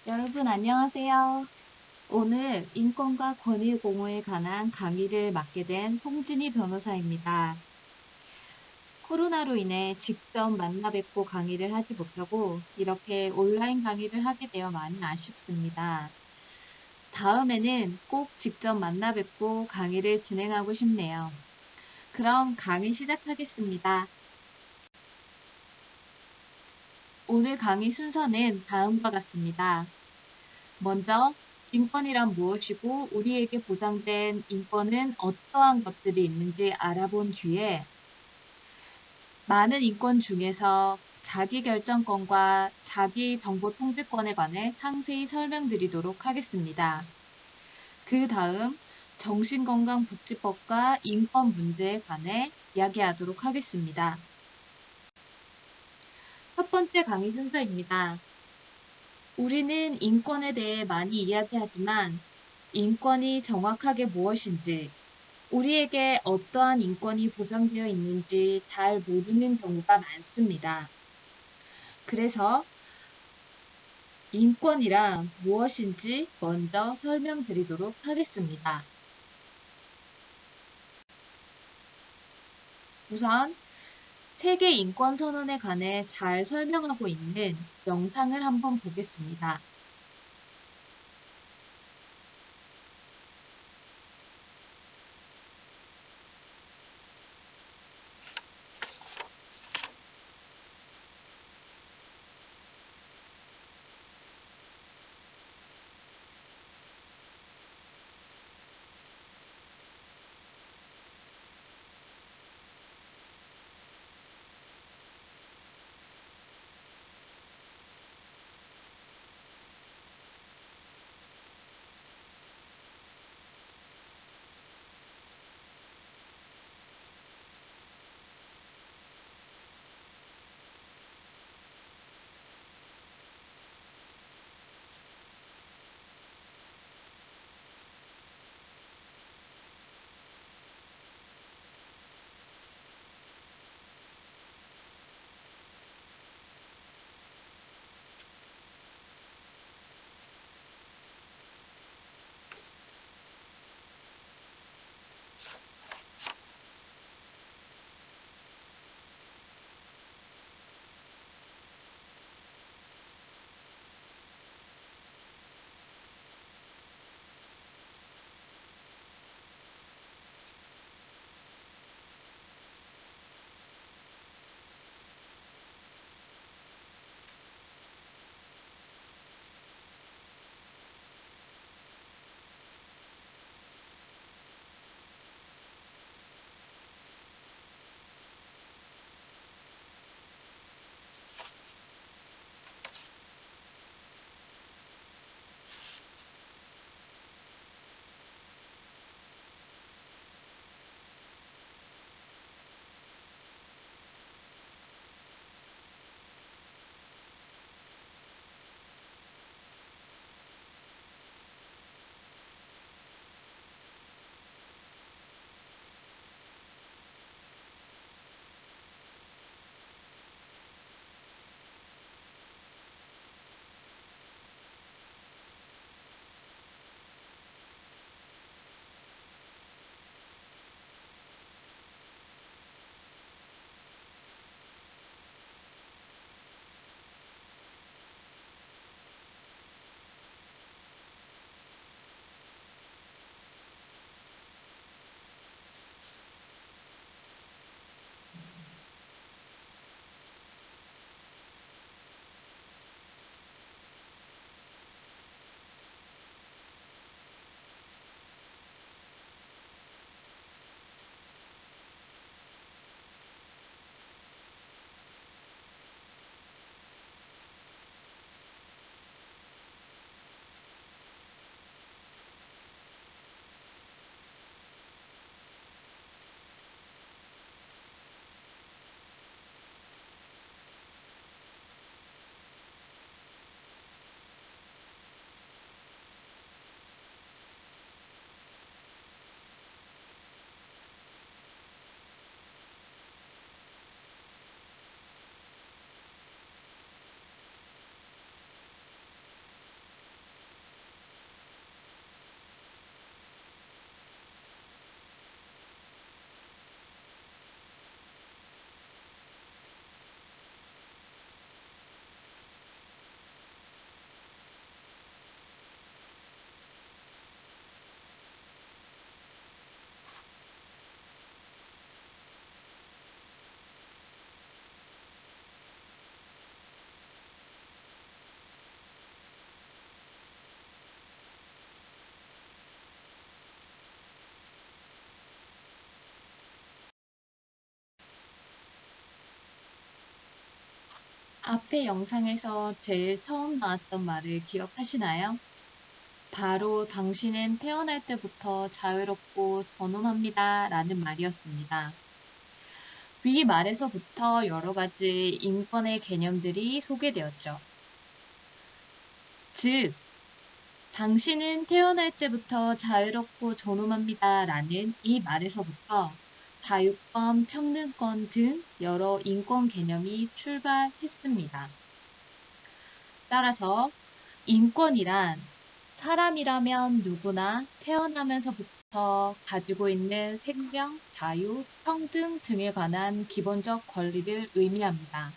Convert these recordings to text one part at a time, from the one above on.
여러분 안녕하세요. 오늘 인권과 권익 공호에 관한 강의를 맡게 된 송진희 변호사입니다. 코로나로 인해 직접 만나 뵙고 강의를 하지 못하고 이렇게 온라인 강의를 하게 되어 많이 아쉽습니다. 다음에는 꼭 직접 만나 뵙고 강의를 진행하고 싶네요. 그럼 강의 시작하겠습니다. 오늘 강의 순서는 다음과 같습니다. 먼저 인권이란 무엇이고 우리에게 보장된 인권은 어떠한 것들이 있는지 알아본 뒤에 많은 인권 중에서 자기결정권과 자기정보통제권에 관해 상세히 설명드리도록 하겠습니다. 그 다음 정신건강복지법과 인권 문제에 관해 이야기하도록 하겠습니다. 첫 번째 강의 순서입니다. 우리는 인권에 대해 많이 이야기하지만 인권이 정확하게 무엇인지, 우리에게 어떠한 인권이 보장되어 있는지 잘 모르는 경우가 많습니다. 그래서 인권이란 무엇인지 먼저 설명드리도록 하겠습니다. 우선 세계 인권선언에 관해 잘 설명하고 있는 영상을 한번 보겠습니다. 앞의 영상에서 제일 처음 나왔던 말을 기억하시나요? 바로 당신은 태어날 때부터 자유롭고 존엄합니다 라는 말이었습니다. 위 말에서부터 여러 가지 인권의 개념들이 소개되었죠. 즉, 당신은 태어날 때부터 자유롭고 존엄합니다 라는 이 말에서부터 자유권, 평등권 등 여러 인권 개념이 출발했습니다. 따라서 인권이란 사람이라면 누구나 태어나면서부터 가지고 있는 생명, 자유, 평등 등에 관한 기본적 권리를 의미합니다.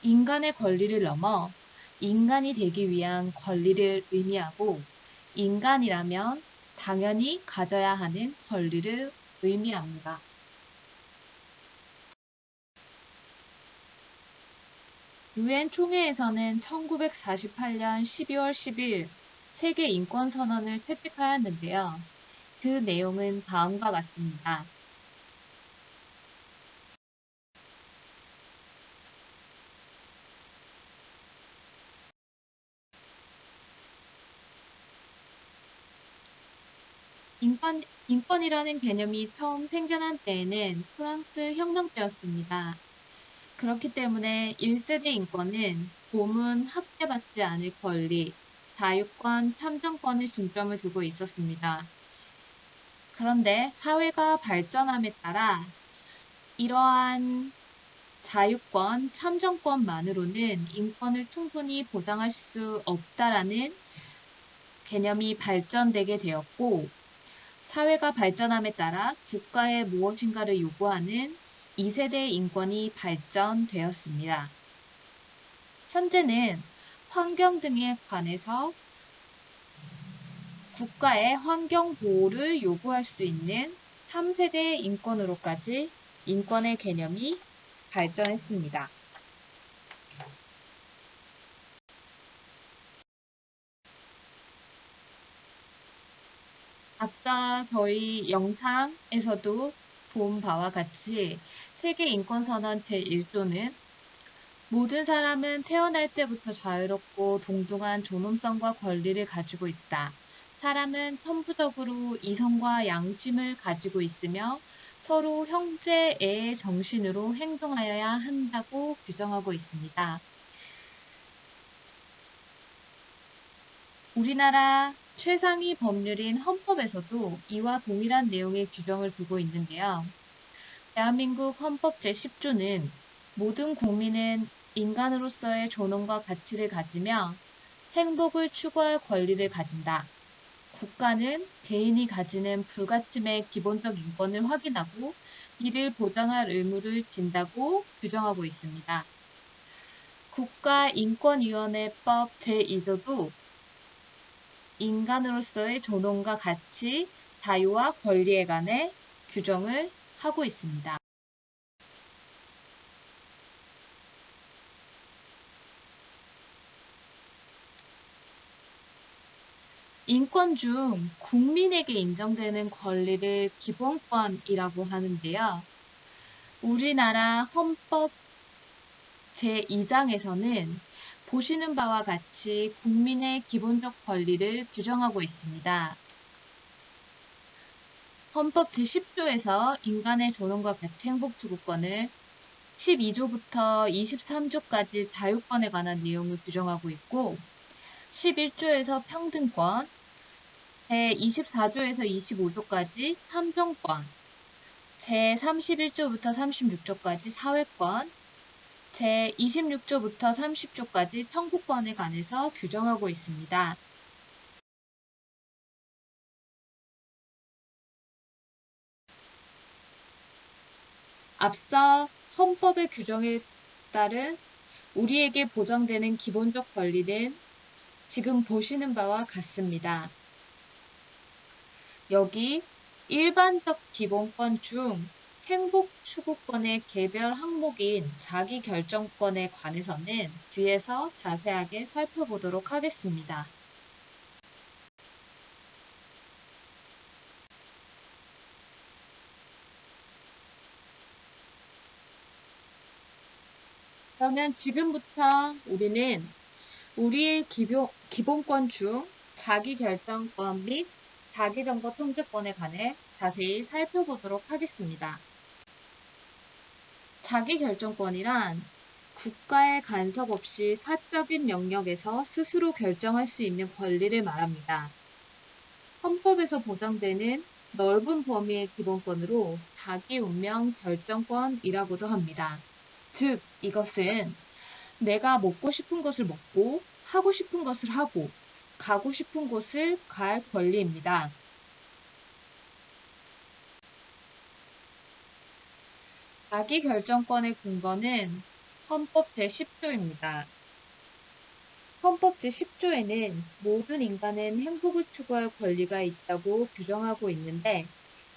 인간의 권리를 넘어 인간이 되기 위한 권리를 의미하고 인간이라면 당연히 가져야 하는 권리를 의미합니다. 유엔 총회에서는 1948년 12월 10일 세계 인권선언을 채택하였는데요. 그 내용은 다음과 같습니다. 인권이라는 개념이 처음 생겨난 때에는 프랑스 혁명 때였습니다. 그렇기 때문에 1세대 인권은 고문, 학대받지 않을 권리, 자유권, 참정권에 중점을 두고 있었습니다. 그런데 사회가 발전함에 따라 이러한 자유권, 참정권만으로는 인권을 충분히 보장할 수 없다라는 개념이 발전되게 되었고, 사회가 발전함에 따라 국가에 무엇인가를 요구하는 2세대 인권이 발전되었습니다. 현재는 환경 등에 관해서 국가의 환경 보호를 요구할 수 있는 3세대 인권으로까지 인권의 개념이 발전했습니다. 아까 저희 영상에서도 본 바와 같이 세계인권선언 제1조는 모든 사람은 태어날 때부터 자유롭고 동등한 존엄성과 권리를 가지고 있다. 사람은 천부적으로 이성과 양심을 가지고 있으며 서로 형제의 정신으로 행동하여야 한다고 규정하고 있습니다. 우리나라 최상위 법률인 헌법에서도 이와 동일한 내용의 규정을 두고 있는데요. 대한민국 헌법 제10조는 모든 국민은 인간으로서의 존엄과 가치를 가지며 행복을 추구할 권리를 가진다. 국가는 개인이 가지는 불가침의 기본적 인권을 확인하고 이를 보장할 의무를 진다고 규정하고 있습니다. 국가인권위원회법 제2조도 인간으로서의 존엄과 가치, 자유와 권리에 관해 규정을 하고 있습니다. 인권 중 국민에게 인정되는 권리를 기본권이라고 하는데요. 우리나라 헌법 제2장에서는 보시는 바와 같이 국민의 기본적 권리를 규정하고 있습니다. 헌법 제10조에서 인간의 존엄과 가치 행복 추구권을 12조부터 23조까지 자유권에 관한 내용을 규정하고 있고 11조에서 평등권, 제24조에서 25조까지 참정권, 제31조부터 36조까지 사회권, 제26조부터 30조까지 청구권에 관해서 규정하고 있습니다. 앞서 헌법의 규정에 따른 우리에게 보장되는 기본적 권리는 지금 보시는 바와 같습니다. 여기 일반적 기본권 중 행복 추구권의 개별 항목인 자기결정권에 관해서는 뒤에서 자세하게 살펴보도록 하겠습니다. 그러면 지금부터 우리는 우리의 기본권 중 자기결정권 및 자기정보 통제권에 관해 자세히 살펴보도록 하겠습니다. 자기결정권이란 국가의 간섭 없이 사적인 영역에서 스스로 결정할 수 있는 권리를 말합니다. 헌법에서 보장되는 넓은 범위의 기본권으로 자기 운명 결정권이라고도 합니다. 즉, 이것은 내가 먹고 싶은 것을 먹고, 하고 싶은 것을 하고, 가고 싶은 곳을 갈 권리입니다. 자기결정권의 근거는 헌법 제10조입니다. 헌법 제10조에는 모든 인간은 행복을 추구할 권리가 있다고 규정하고 있는데,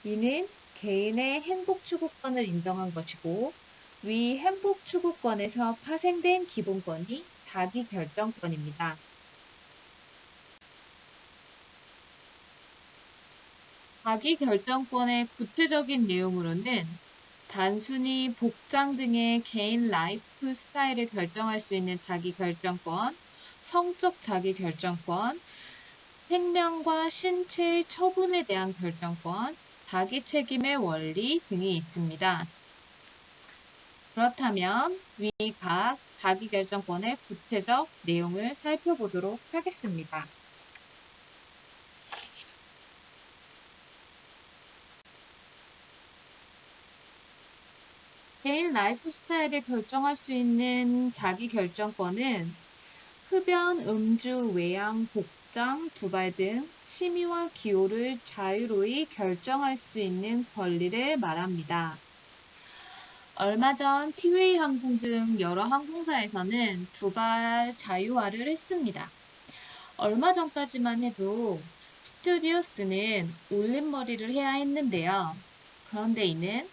이는 개인의 행복 추구권을 인정한 것이고, 위 행복 추구권에서 파생된 기본권이 자기결정권입니다. 자기결정권의 구체적인 내용으로는 단순히 복장 등의 개인 라이프 스타일을 결정할 수 있는 자기결정권, 성적 자기결정권, 생명과 신체의 처분에 대한 결정권, 자기 책임의 원리 등이 있습니다. 그렇다면 위 각 자기결정권의 구체적 내용을 살펴보도록 하겠습니다. 개인 라이프 스타일을 결정할 수 있는 자기결정권은 흡연, 음주, 외양, 복장, 두발 등 취미와 기호를 자유로이 결정할 수 있는 권리를 말합니다. 얼마 전 티웨이 항공 등 여러 항공사에서는 두발 자유화를 했습니다. 얼마 전까지만 해도 스튜어디스는 올림머리를 해야 했는데요. 그런데 이는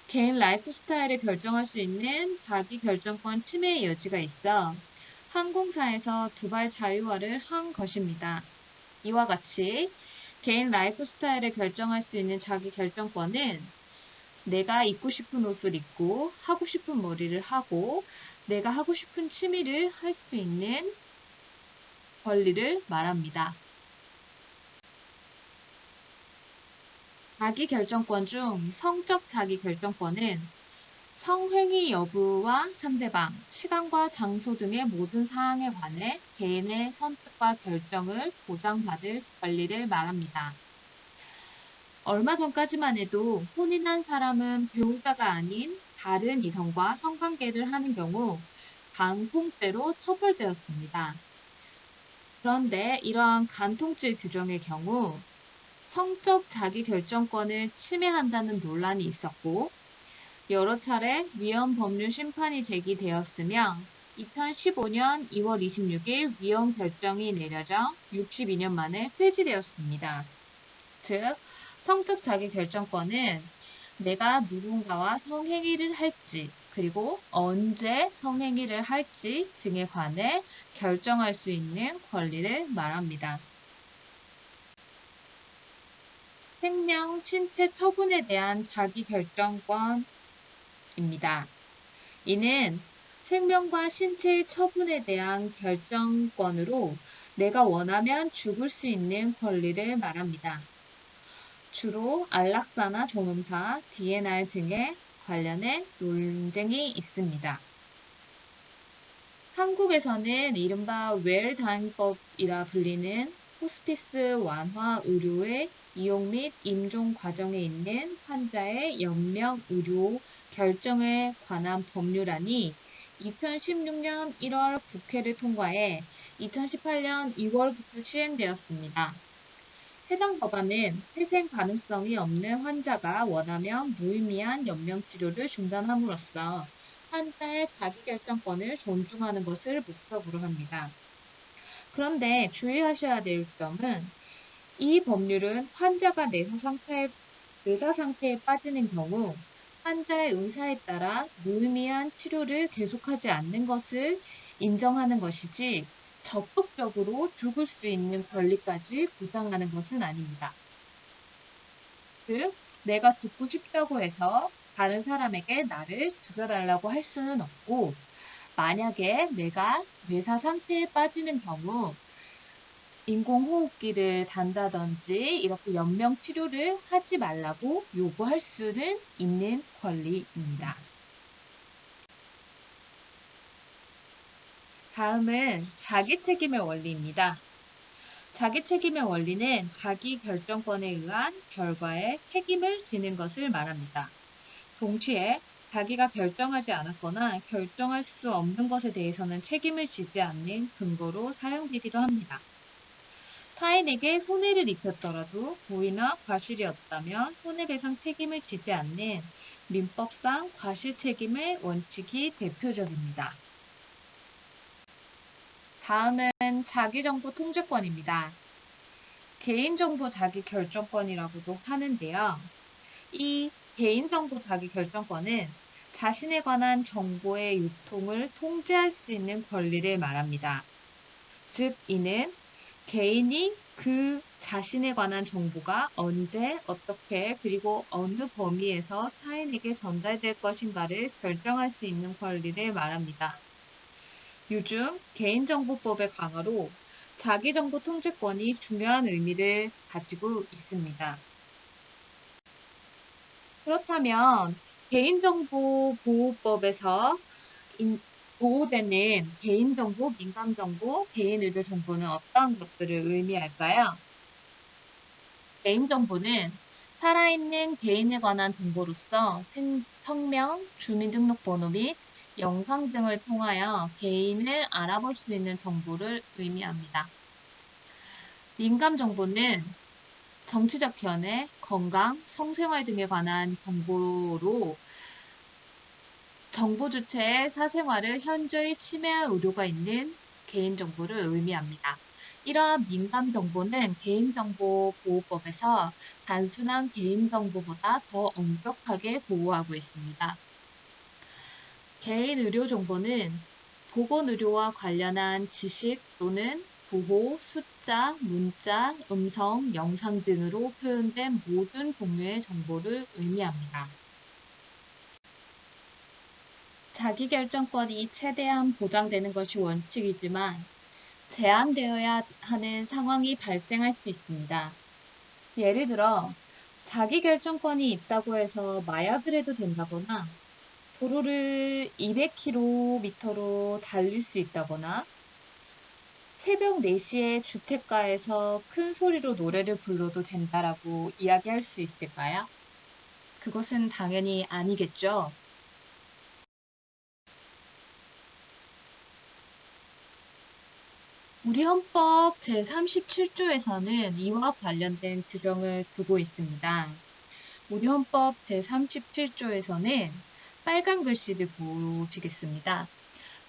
개인 라이프 스타일을 결정할 수 있는 자기결정권 침해의 여지가 있어 항공사에서 두발 자유화를 한 것입니다. 이와 같이 개인 라이프 스타일을 결정할 수 있는 자기결정권은 내가 입고 싶은 옷을 입고 하고 싶은 머리를 하고 내가 하고 싶은 취미를 할 수 있는 권리를 말합니다. 자기결정권 중 성적 자기결정권은 성행위 여부와 상대방, 시간과 장소 등의 모든 사항에 관해 개인의 선택과 결정을 보장받을 권리를 말합니다. 얼마 전까지만 해도 혼인한 사람은 배우자가 아닌 다른 이성과 성관계를 하는 경우 간통죄로 처벌되었습니다. 그런데 이러한 간통죄 규정의 경우 성적 자기결정권을 침해한다는 논란이 있었고 여러 차례 위헌 법률 심판이 제기되었으며 2015년 2월 26일 위헌 결정이 내려져 62년 만에 폐지되었습니다. 즉, 성적 자기결정권은 내가 누군가와 성행위를 할지, 그리고 언제 성행위를 할지 등에 관해 결정할 수 있는 권리를 말합니다. 생명, 신체 처분에 대한 자기결정권입니다. 이는 생명과 신체의 처분에 대한 결정권으로 내가 원하면 죽을 수 있는 권리를 말합니다. 주로 안락사나 존엄사, DNR 등에 관련해 논쟁이 있습니다. 한국에서는 이른바 웰다잉법이라 불리는 호스피스 완화 의료의 이용 및 임종 과정에 있는 환자의 연명 의료 결정에 관한 법률안이 2016년 1월 국회를 통과해 2018년 2월부터 시행되었습니다. 해당 법안은 회생 가능성이 없는 환자가 원하면 무의미한 연명치료를 중단함으로써 환자의 자기결정권을 존중하는 것을 목적으로 합니다. 그런데 주의하셔야 될 점은 이 법률은 환자가 내사 상태에 빠지는 경우 환자의 의사에 따라 무의미한 치료를 계속하지 않는 것을 인정하는 것이지 적극적으로 죽을 수 있는 권리까지 보장하는 것은 아닙니다. 즉, 내가 죽고 싶다고 해서 다른 사람에게 나를 죽여달라고 할 수는 없고 만약에 내가 뇌사 상태에 빠지는 경우 인공호흡기를 단다든지 이렇게 연명 치료를 하지 말라고 요구할 수는 있는 권리입니다. 다음은 자기책임의 원리입니다. 자기책임의 원리는 자기 결정권에 의한 결과에 책임을 지는 것을 말합니다. 동시에 자기가 결정하지 않았거나 결정할 수 없는 것에 대해서는 책임을 지지 않는 근거로 사용되기도 합니다. 타인에게 손해를 입혔더라도 고의나 과실이었다면 손해배상 책임을 지지 않는 민법상 과실책임의 원칙이 대표적입니다. 다음은 자기정보 통제권입니다. 개인정보 자기결정권이라고도 하는데요. 이 개인정보 자기결정권은 자신에 관한 정보의 유통을 통제할 수 있는 권리를 말합니다. 즉, 이는 개인이 그 자신에 관한 정보가 언제, 어떻게, 그리고 어느 범위에서 타인에게 전달될 것인가를 결정할 수 있는 권리를 말합니다. 요즘 개인정보법의 강화로 자기정보 통제권이 중요한 의미를 가지고 있습니다. 그렇다면 개인정보보호법에서 보호되는 개인정보, 민감정보, 개인의료정보는 어떠한 것들을 의미할까요? 개인정보는 살아있는 개인에 관한 정보로서 성명, 주민등록번호 및 영상 등을 통하여 개인을 알아볼 수 있는 정보를 의미합니다. 민감정보는 정치적 견해, 건강, 성생활 등에 관한 정보로 정보 주체의 사생활을 현저히 침해할 우려가 있는 개인정보를 의미합니다. 이러한 민감정보는 개인정보보호법에서 단순한 개인정보보다 더 엄격하게 보호하고 있습니다. 개인의료정보는 보건의료와 관련한 지식 또는 부호, 숫자, 문자, 음성, 영상 등으로 표현된 모든 종류의 정보를 의미합니다. 자기결정권이 최대한 보장되는 것이 원칙이지만 제한되어야 하는 상황이 발생할 수 있습니다. 예를 들어 자기결정권이 있다고 해서 마약을 해도 된다거나 도로를 200km로 달릴 수 있다거나 새벽 4시에 주택가에서 큰 소리로 노래를 불러도 된다라고 이야기할 수 있을까요? 그것은 당연히 아니겠죠. 우리 헌법 제37조에서는 이와 관련된 규정을 두고 있습니다. 우리 헌법 제37조에서는 빨간 글씨를 보시겠습니다.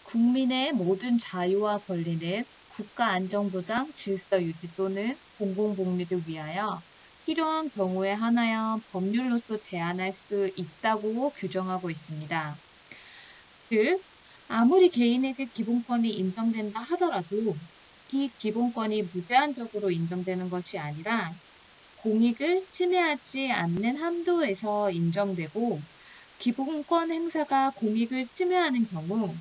국민의 모든 자유와 권리는 국가안전보장, 질서유지 또는 공공복리를 위하여 필요한 경우에 한하여 법률로서 제한할 수 있다고 규정하고 있습니다. 즉, 아무리 개인에게 기본권이 인정된다 하더라도 이 기본권이 무제한적으로 인정되는 것이 아니라 공익을 침해하지 않는 한도에서 인정되고 기본권 행사가 공익을 침해하는 경우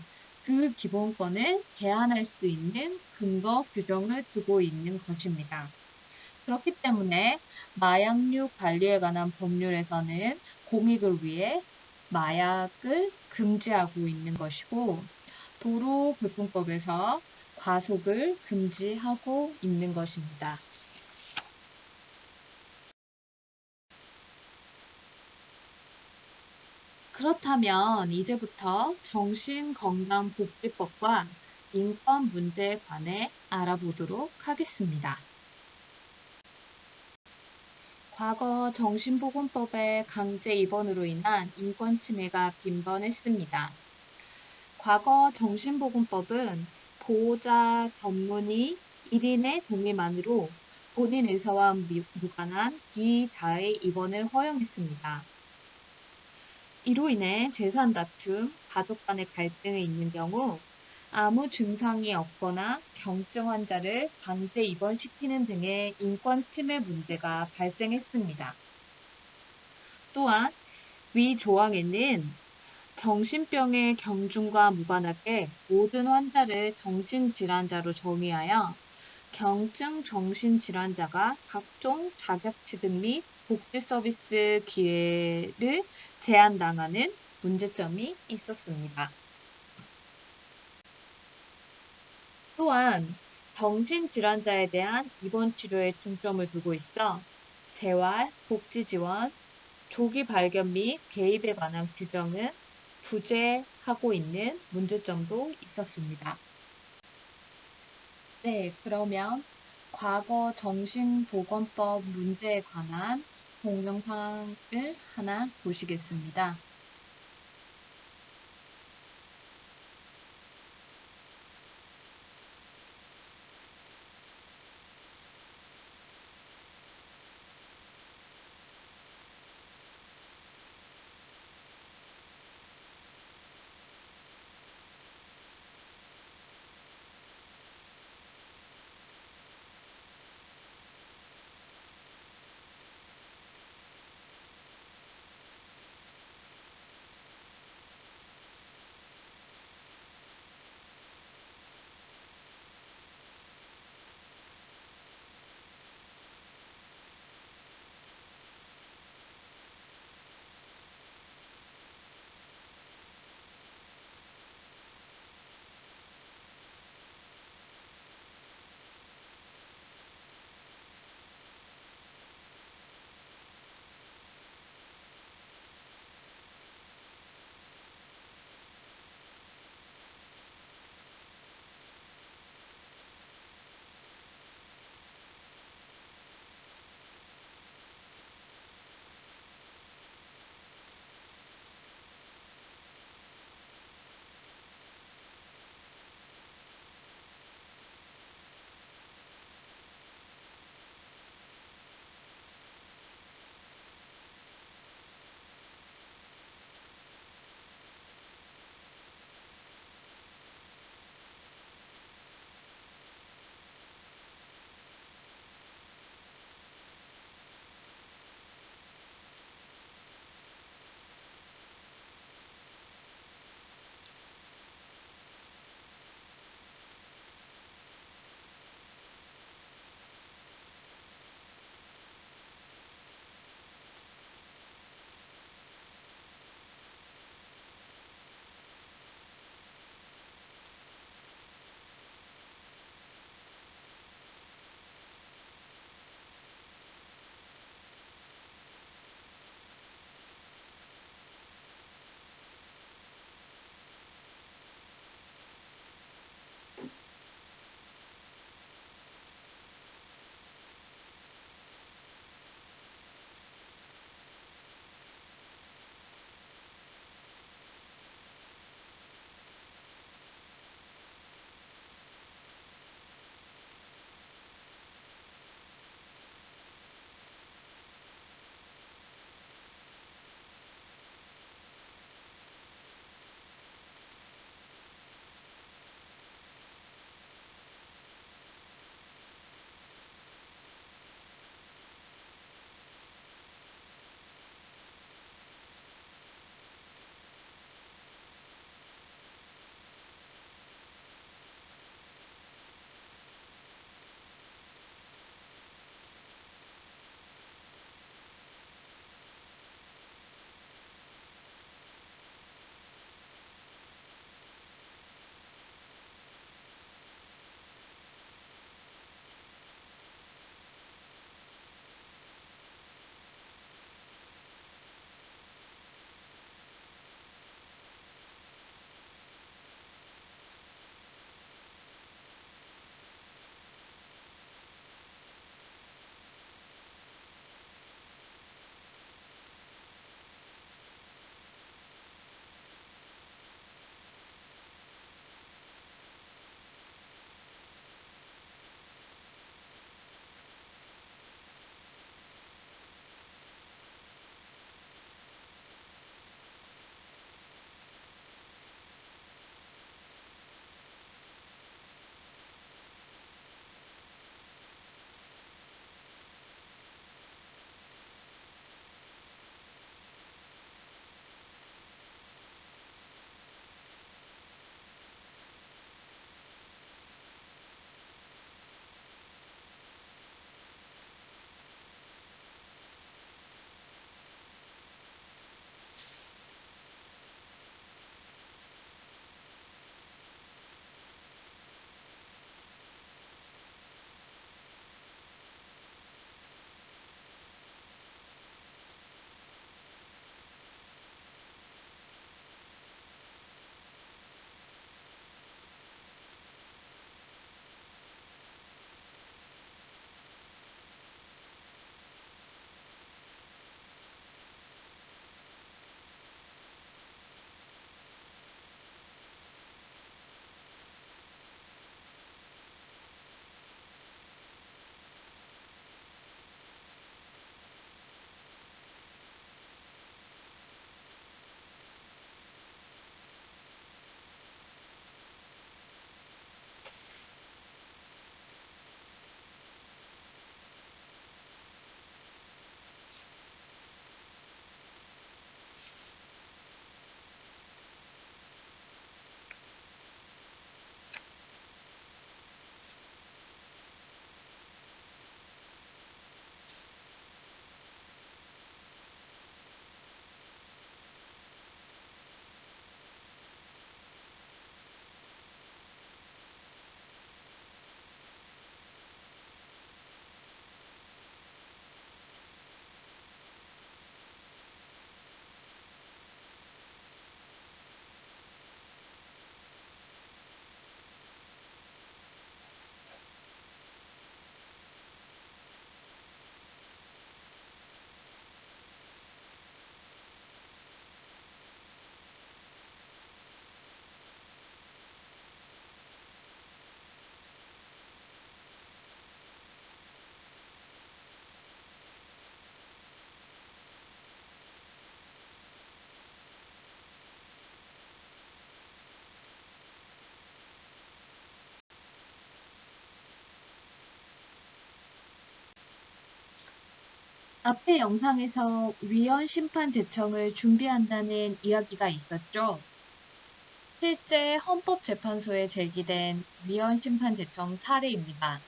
그 기본권을 제한할 수 있는 근거 규정을 두고 있는 것입니다. 그렇기 때문에 마약류 관리에 관한 법률에서는 공익을 위해 마약을 금지하고 있는 것이고 도로교통법에서 과속을 금지하고 있는 것입니다. 그렇다면 이제부터 정신건강복지법과 인권 문제에 관해 알아보도록 하겠습니다. 과거 정신보건법의 강제 입원으로 인한 인권 침해가 빈번했습니다. 과거 정신보건법은 보호자 전문의 1인의 동의만으로 본인 의사와 무관한 비자의 입원을 허용했습니다. 이로 인해 재산 다툼, 가족 간의 갈등이 있는 경우 아무 증상이 없거나 경증 환자를 강제 입원시키는 등의 인권 침해 문제가 발생했습니다. 또한 위 조항에는 정신병의 경중과 무관하게 모든 환자를 정신질환자로 정의하여 경증 정신질환자가 각종 자격취득 및 복지 서비스 기회를 제한당하는 문제점이 있었습니다. 또한 정신질환자에 대한 입원 치료에 중점을 두고 있어 재활, 복지 지원, 조기 발견 및 개입에 관한 규정은 부재하고 있는 문제점도 있었습니다. 네, 그러면 과거 정신보건법 문제에 관한 동영상을 하나 보시겠습니다. 앞의 영상에서 위헌 심판 제청을 준비한다는 이야기가 있었죠. 실제 헌법재판소에 제기된 위헌 심판 제청 사례입니다.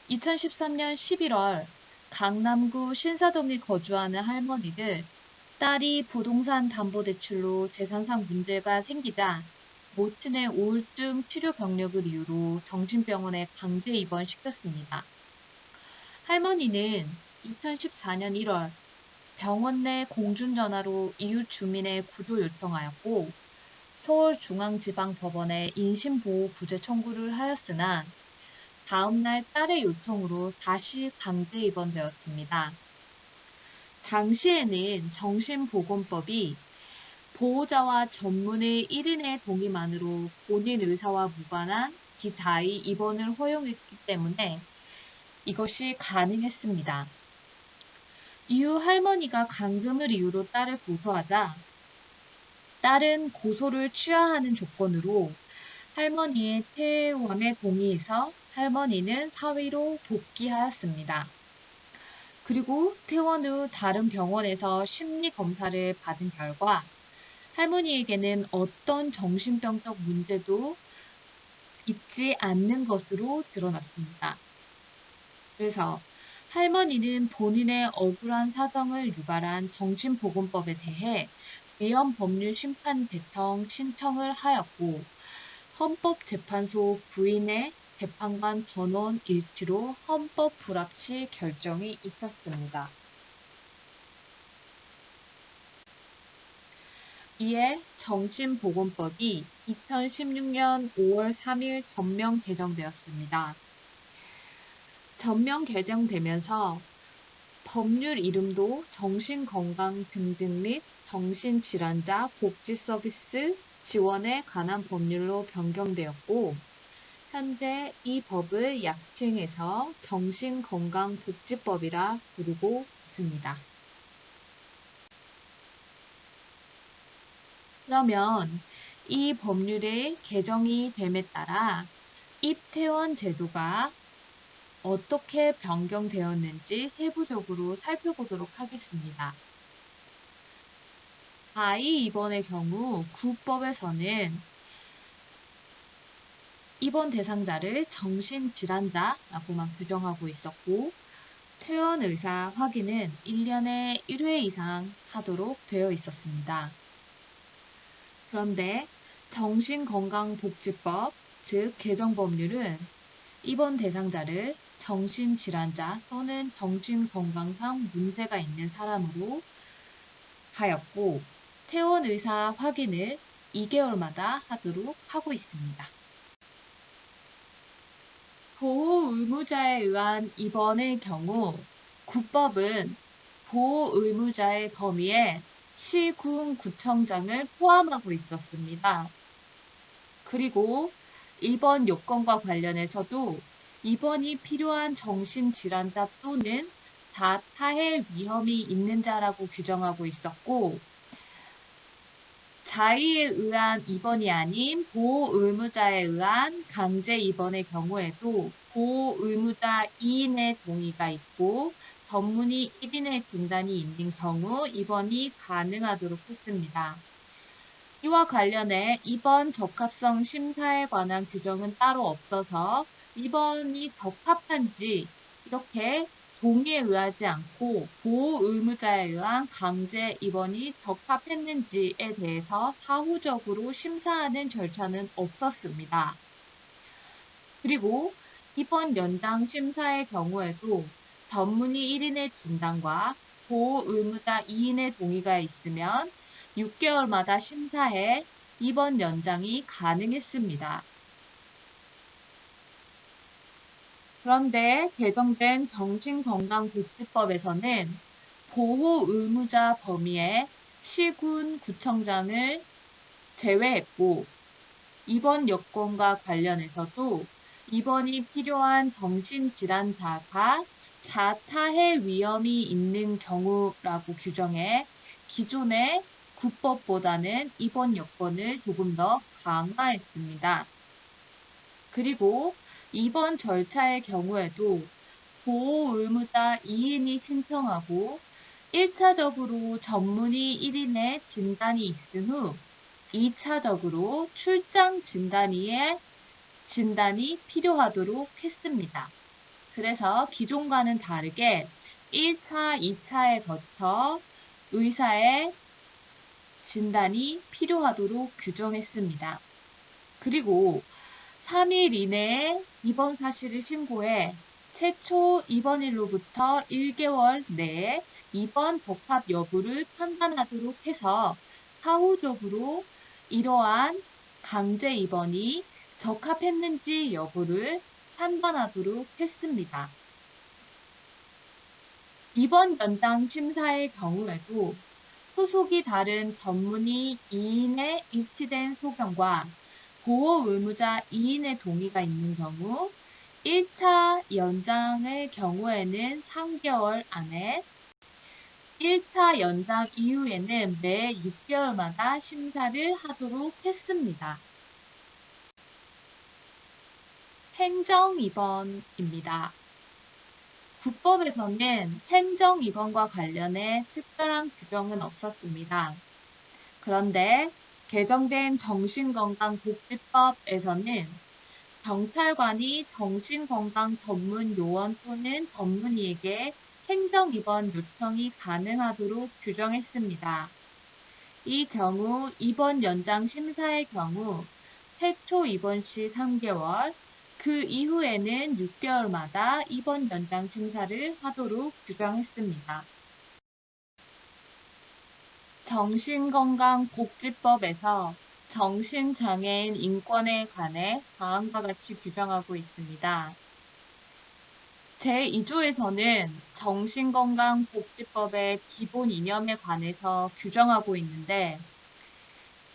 2013년 11월 강남구 신사동에 거주하는 할머니를 딸이 부동산 담보대출로 재산상 문제가 생기자 모친의 우울증 치료 경력을 이유로 정신병원에 강제 입원시켰습니다. 할머니는 2014년 1월 병원 내 공중전화로 이웃 주민의 구조 요청하였고 서울중앙지방법원에 인신보호구제 청구를 하였으나 다음날 딸의 요청으로 다시 강제 입원되었습니다. 당시에는 정신보건법이 보호자와 전문의 1인의 동의만으로 본인 의사와 무관한 기자의 입원을 허용했기 때문에 이것이 가능했습니다. 이후 할머니가 감금을 이유로 딸을 고소하자 딸은 고소를 취하하는 조건으로 할머니의 퇴원에 동의해서 할머니는 사위로 복귀하였습니다. 그리고 퇴원 후 다른 병원에서 심리검사를 받은 결과 할머니에게는 어떤 정신병적 문제도 있지 않는 것으로 드러났습니다. 그래서 할머니는 본인의 억울한 사정을 유발한 정신보건법에 대해 위헌 법률 심판 제청 신청을 하였고 헌법재판소 부인의 재판관 전원 일치로 헌법 불합치 결정이 있었습니다. 이에 정신보건법이 2016년 5월 3일 전면 개정되었습니다. 전면 개정되면서 법률 이름도 정신건강 등등 및 정신질환자 복지서비스 지원에 관한 법률로 변경되었고 현재 이 법을 약칭해서 정신건강복지법이라 부르고 있습니다. 그러면 이 법률의 개정이 됨에 따라 입퇴원 제도가 어떻게 변경되었는지 세부적으로 살펴보도록 하겠습니다. 아이 입원의 경우 구법에서는 입원 대상자를 정신질환자라고만 규정하고 있었고 퇴원 의사 확인은 1년에 1회 이상 하도록 되어 있었습니다. 그런데 정신건강복지법, 즉 개정법률은 입원 대상자를 정신질환자 또는 정신건강상 문제가 있는 사람으로 하였고 퇴원 의사 확인을 2개월마다 하도록 하고 있습니다. 보호 의무자에 의한 입원의 경우 구법은 보호 의무자의 범위에 시군구청장을 포함하고 있었습니다. 그리고 입원 요건과 관련해서도 입원이 필요한 정신질환자 또는 자타해 위험이 있는 자라고 규정하고 있었고 자의에 의한 입원이 아닌 보호의무자에 의한 강제 입원의 경우에도 보호의무자 2인의 동의가 있고 전문의 1인의 진단이 있는 경우 입원이 가능하도록 했습니다. 이와 관련해 입원 적합성 심사에 관한 규정은 따로 없어서 입원이 적합한지 이렇게 동의에 의하지 않고 보호 의무자에 의한 강제 입원이 적합했는지에 대해서 사후적으로 심사하는 절차는 없었습니다. 그리고 입원 연장 심사의 경우에도 전문의 1인의 진단과 보호 의무자 2인의 동의가 있으면 6개월마다 심사해 입원 연장이 가능했습니다. 그런데 개정된 정신건강복지법에서는 보호 의무자 범위에 시군구청장을 제외했고 입원 여건과 관련해서도 입원이 필요한 정신질환자가 자타해 위험이 있는 경우라고 규정해 기존의 구법보다는 입원 여건을 조금 더 강화했습니다. 그리고 입원 절차의 경우에도 보호 의무자 2인이 신청하고 1차적으로 전문의 1인의 진단이 있은 후 2차적으로 출장 진단이 필요하도록 했습니다. 그래서 기존과는 다르게 1차, 2차에 거쳐 의사의 진단이 필요하도록 규정했습니다. 그리고 3일 이내에 입원 사실을 신고해 최초 입원일로부터 1개월 내에 입원 적합 여부를 판단하도록 해서 사후적으로 이러한 강제 입원이 적합했는지 여부를 판단하도록 했습니다. 입원 연장 심사의 경우에도 소속이 다른 전문의 2인의 일치된 소견과 보호 의무자 2인의 동의가 있는 경우 1차 연장의 경우에는 3개월 안에 1차 연장 이후에는 매 6개월마다 심사를 하도록 했습니다. 행정입원입니다. 국법에서는 행정입원과 관련해 특별한 규정은 없었습니다. 그런데 개정된 정신건강복지법에서는 경찰관이 정신건강 전문 요원 또는 전문의에게 행정입원 요청이 가능하도록 규정했습니다. 이 경우 입원 연장 심사의 경우 최초 입원 시 3개월, 그 이후에는 6개월마다 입원 연장 심사를 하도록 규정했습니다. 정신건강복지법에서 정신장애인 인권에 관해 다음과 같이 규정하고 있습니다. 제2조에서는 정신건강복지법의 기본 이념에 관해서 규정하고 있는데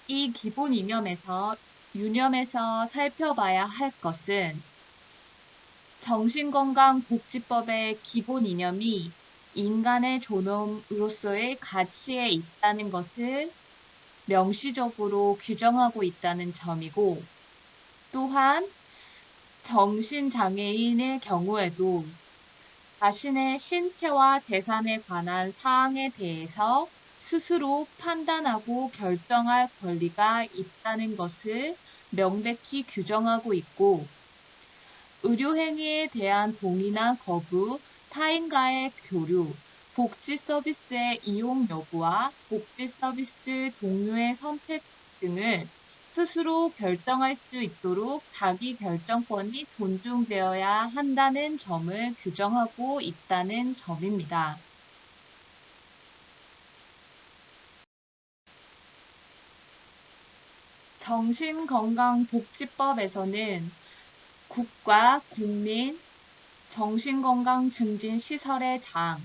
이 기본 이념에서 유념해서 살펴봐야 할 것은 정신건강복지법의 기본 이념이 인간의 존엄으로서의 가치에 있다는 것을 명시적으로 규정하고 있다는 점이고 또한 정신장애인의 경우에도 자신의 신체와 재산에 관한 사항에 대해서 스스로 판단하고 결정할 권리가 있다는 것을 명백히 규정하고 있고 의료행위에 대한 동의나 거부, 타인과의 교류, 복지 서비스의 이용 여부와 복지 서비스 종류의 선택 등을 스스로 결정할 수 있도록 자기 결정권이 존중되어야 한다는 점을 규정하고 있다는 점입니다. 정신건강복지법에서는 국가, 국민, 정신건강증진시설의 장,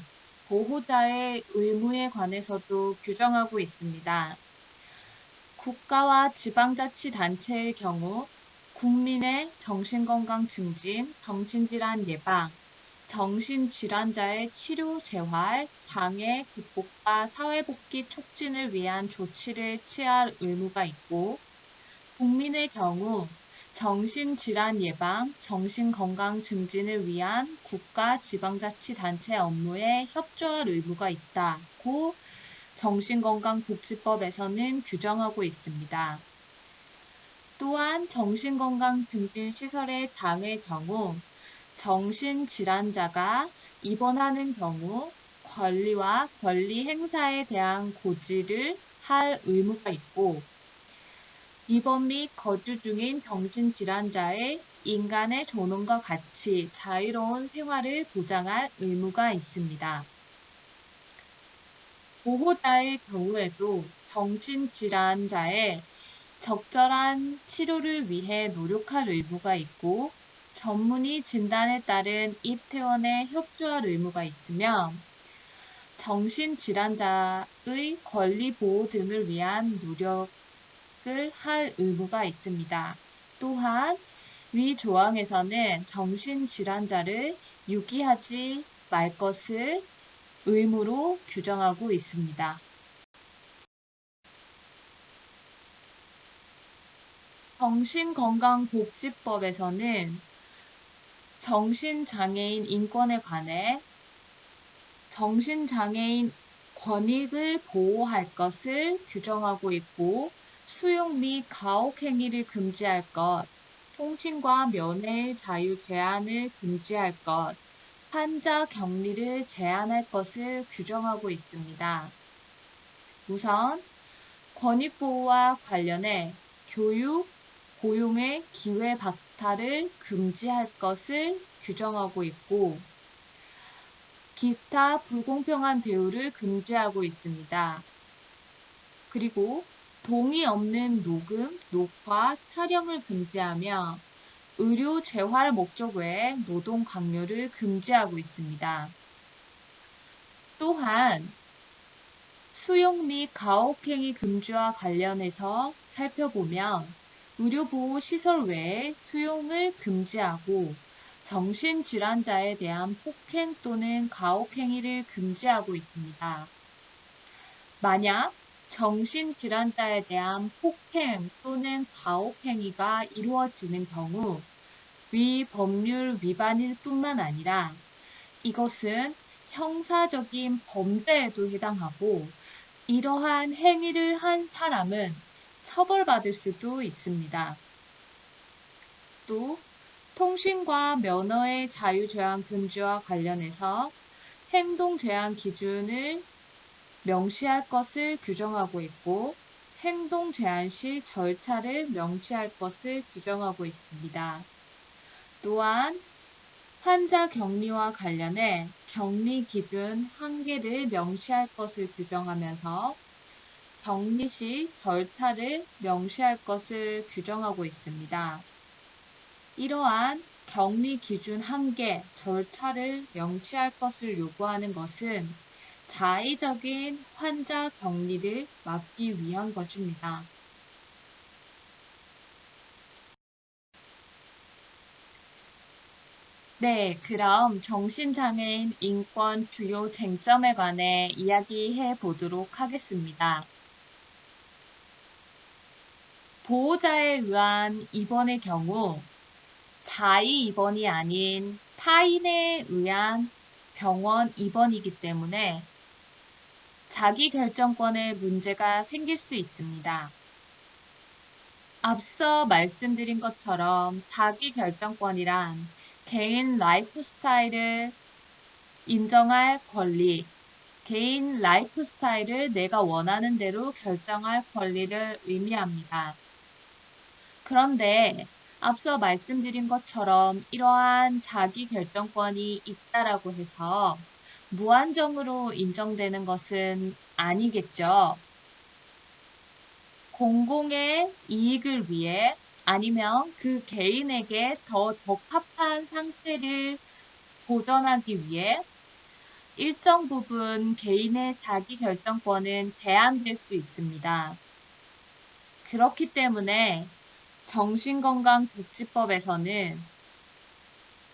보호자의 의무에 관해서도 규정하고 있습니다. 국가와 지방자치단체의 경우 국민의 정신건강 증진, 정신질환 예방, 정신질환자의 치료 재활, 장애 극복과 사회복귀 촉진을 위한 조치를 취할 의무가 있고 국민의 경우 정신질환 예방, 정신건강 증진을 위한 국가, 지방자치단체 업무에 협조할 의무가 있다고 정신건강복지법에서는 규정하고 있습니다. 또한 정신건강증진시설의 장의 경우 정신질환자가 입원하는 경우 권리와 권리 행사에 대한 고지를 할 의무가 있고 입원 및 거주 중인 정신질환자의 인간의 존엄과 가치, 자유로운 생활을 보장할 의무가 있습니다. 보호자의 경우에도 정신질환자의 적절한 치료를 위해 노력할 의무가 있고 전문의 진단에 따른 입퇴원에 협조할 의무가 있으며 정신질환자의 권리 보호 등을 위한 노력을 할 의무가 있습니다. 또한 위 조항에서는 정신질환자를 유기하지 말 것을 의무로 규정하고 있습니다. 정신건강복지법에서는 정신장애인 인권에 관해 정신장애인 권익을 보호할 것을 규정하고 있고, 수용 및 가혹 행위를 금지할 것, 통신과 면회의 자유 제한을 금지할 것, 환자 격리를 제한할 것을 규정하고 있습니다. 우선 권익 보호와 관련해 교육, 고용의 기회 박탈을 금지할 것을 규정하고 있고, 기타 불공평한 대우를 금지하고 있습니다. 그리고 동의 없는 녹음, 녹화, 촬영을 금지하며 의료 재활 목적 외에 노동 강요를 금지하고 있습니다. 또한 수용 및 가혹행위 금지와 관련해서 살펴보면 의료보호시설 외에 수용을 금지하고 정신질환자에 대한 폭행 또는 가혹행위를 금지하고 있습니다. 만약 정신질환자에 대한 폭행 또는 가혹행위가 이루어지는 경우 위 법률 위반일 뿐만 아니라 이것은 형사적인 범죄에도 해당하고, 이러한 행위를 한 사람은 처벌받을 수도 있습니다. 또 통신과 면허의 자유 제한 금지와 관련해서 행동 제한 기준을 명시할 것을 규정하고 있고, 행동 제한 시 절차를 명시할 것을 규정하고 있습니다. 또한 환자 격리와 관련해 격리 기준 한계를 명시할 것을 규정하면서 격리 시 절차를 명시할 것을 규정하고 있습니다. 이러한 격리 기준 한계, 절차를 명시할 것을 요구하는 것은 자의적인 환자 격리를 막기 위한 것입니다. 네, 그럼 정신장애인 인권 주요 쟁점에 관해 이야기해 보도록 하겠습니다. 보호자에 의한 입원의 경우 자의 입원이 아닌 타인에 의한 병원 입원이기 때문에 자기결정권에 문제가 생길 수 있습니다. 앞서 말씀드린 것처럼 자기결정권이란 개인 라이프 스타일을 인정할 권리, 개인 라이프 스타일을 내가 원하는 대로 결정할 권리를 의미합니다. 그런데 앞서 말씀드린 것처럼 이러한 자기결정권이 있다라고 해서 무한정으로 인정되는 것은 아니겠죠. 공공의 이익을 위해 아니면 그 개인에게 더 적합한 상태를 보전하기 위해 일정 부분 개인의 자기결정권은 제한될 수 있습니다. 그렇기 때문에 정신건강복지법에서는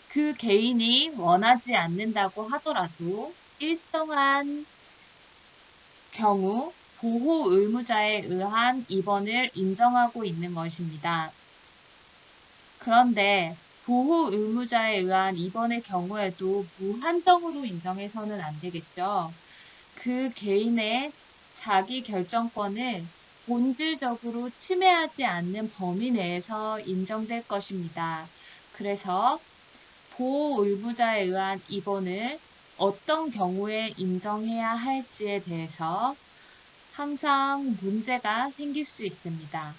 그 개인이 원하지 않는다고 하더라도 일정한 경우 보호 의무자에 의한 입원을 인정하고 있는 것입니다. 그런데 보호 의무자에 의한 입원의 경우에도 무한정으로 인정해서는 안 되겠죠. 그 개인의 자기 결정권을 본질적으로 침해하지 않는 범위 내에서 인정될 것입니다. 그래서 보호 의무자에 의한 입원을 어떤 경우에 인정해야 할지에 대해서 항상 문제가 생길 수 있습니다.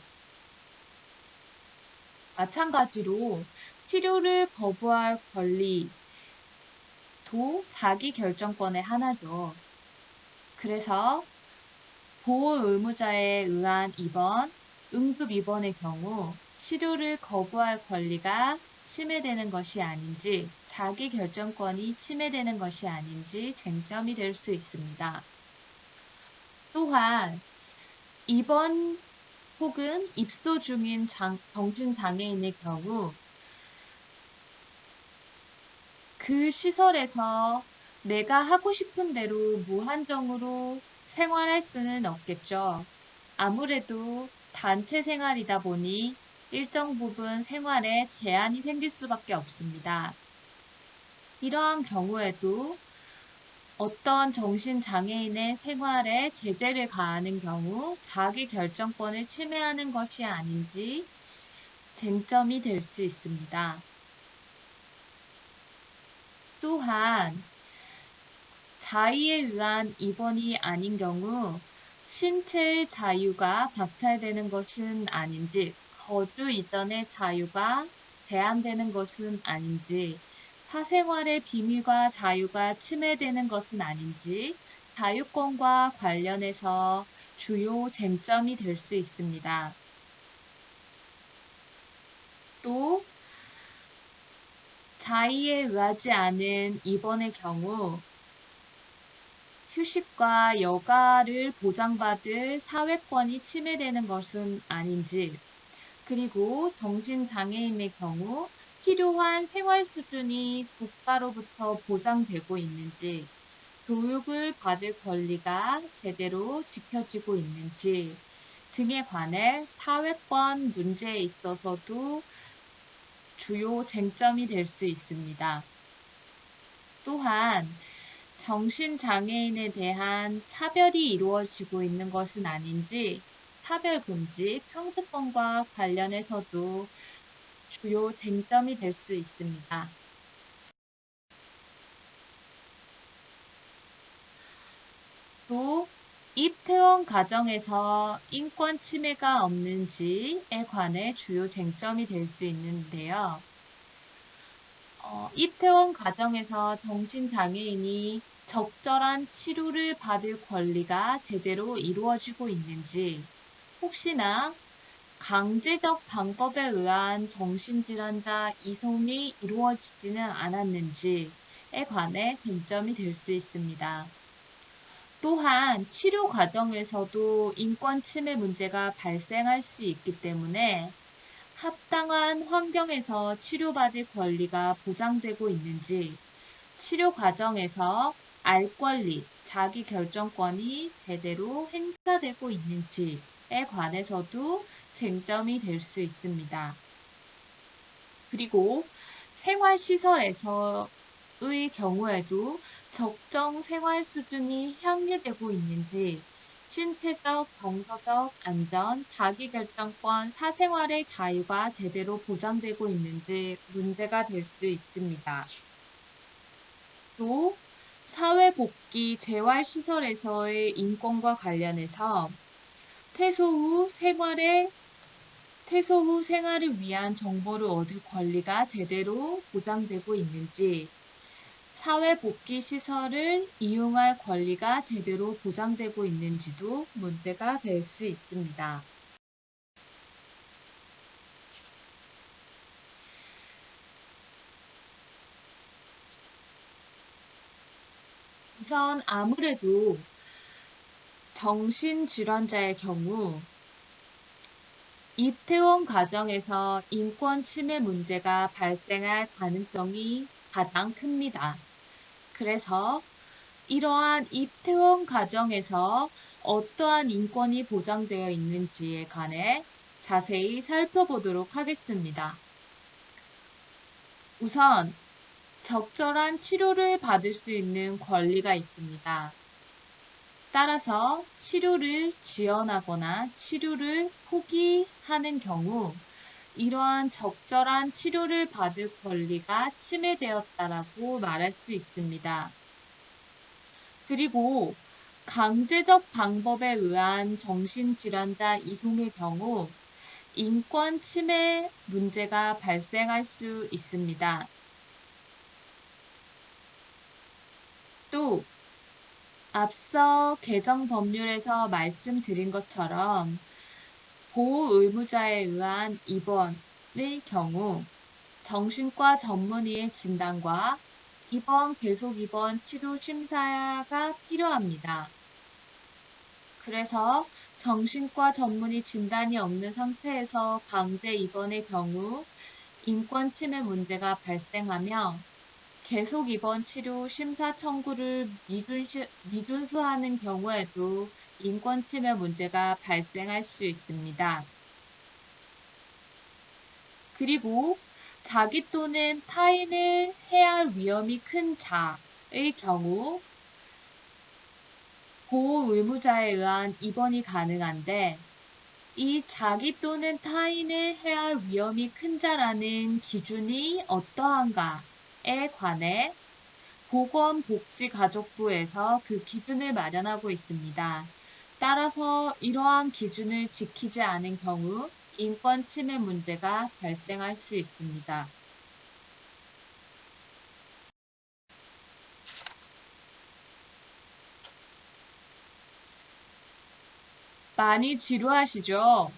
마찬가지로 치료를 거부할 권리도 자기 결정권의 하나죠. 그래서 보호 의무자에 의한 입원, 응급 입원의 경우 치료를 거부할 권리가 침해되는 것이 아닌지, 자기 결정권이 침해되는 것이 아닌지 쟁점이 될 수 있습니다. 또한 입원 혹은 입소 중인 정신장애인의 경우 그 시설에서 내가 하고 싶은 대로 무한정으로 생활할 수는 없겠죠. 아무래도 단체 생활이다 보니 일정 부분 생활에 제한이 생길 수밖에 없습니다. 이러한 경우에도 어떤 정신장애인의 생활에 제재를 가하는 경우 자기 결정권을 침해하는 것이 아닌지 쟁점이 될 수 있습니다. 또한 자의에 의한 입원이 아닌 경우 신체의 자유가 박탈되는 것은 아닌지, 거주 이전의 자유가 제한되는 것은 아닌지, 사생활의 비밀과 자유가 침해되는 것은 아닌지 자유권과 관련해서 주요 쟁점이 될 수 있습니다. 또 자의에 의하지 않은 입원의 경우 휴식과 여가를 보장받을 사회권이 침해되는 것은 아닌지, 그리고 정신장애인의 경우 필요한 생활 수준이 국가로부터 보장되고 있는지, 교육을 받을 권리가 제대로 지켜지고 있는지 등에 관해 사회권 문제에 있어서도 주요 쟁점이 될 수 있습니다. 또한 정신장애인에 대한 차별이 이루어지고 있는 것은 아닌지 차별금지, 평등권과 관련해서도 주요 쟁점이 될 수 있습니다. 또 입퇴원 과정에서 인권 침해가 없는지에 관해 주요 쟁점이 될 수 있는데요. 입퇴원 과정에서 정신장애인이 적절한 치료를 받을 권리가 제대로 이루어지고 있는지, 혹시나 강제적 방법에 의한 정신질환자 이송이 이루어지지는 않았는지에 관해 쟁점이 될 수 있습니다. 또한 치료 과정에서도 인권 침해 문제가 발생할 수 있기 때문에 합당한 환경에서 치료받을 권리가 보장되고 있는지, 치료 과정에서 알 권리, 자기 결정권이 제대로 행사되고 있는지에 관해서도 쟁점이 될 수 있습니다. 그리고 생활시설에서의 경우에도 적정 생활 수준이 향유되고 있는지, 신체적, 정서적 안전, 자기결정권, 사생활의 자유가 제대로 보장되고 있는지 문제가 될 수 있습니다. 또 사회복지 재활시설에서의 인권과 관련해서 퇴소 후 생활을 위한 정보를 얻을 권리가 제대로 보장되고 있는지, 사회복지시설을 이용할 권리가 제대로 보장되고 있는지도 문제가 될 수 있습니다. 우선 아무래도 정신질환자의 경우 입퇴원 과정에서 인권 침해 문제가 발생할 가능성이 가장 큽니다. 그래서 이러한 입퇴원 과정에서 어떠한 인권이 보장되어 있는지에 관해 자세히 살펴보도록 하겠습니다. 우선 적절한 치료를 받을 수 있는 권리가 있습니다. 따라서 치료를 지연하거나 치료를 포기하는 경우 이러한 적절한 치료를 받을 권리가 침해되었다라고 말할 수 있습니다. 그리고 강제적 방법에 의한 정신질환자 이송의 경우 인권 침해 문제가 발생할 수 있습니다. 또 앞서 개정 법률에서 말씀드린 것처럼 보호 의무자에 의한 입원의 경우 정신과 전문의의 진단과 계속 입원 치료 심사가 필요합니다. 그래서 정신과 전문의 진단이 없는 상태에서 강제 입원의 경우 인권 침해 문제가 발생하며 계속 입원 치료 심사 청구를 미준수하는 경우에도 인권 침해 문제가 발생할 수 있습니다. 그리고 자기 또는 타인을 해할 위험이 큰 자의 경우 보호 의무자에 의한 입원이 가능한데 이 자기 또는 타인을 해할 위험이 큰 자라는 기준이 어떠한가에 관해 보건복지가족부에서 그 기준을 마련하고 있습니다. 따라서 이러한 기준을 지키지 않은 경우 인권 침해 문제가 발생할 수 있습니다. 많이 지루하시죠?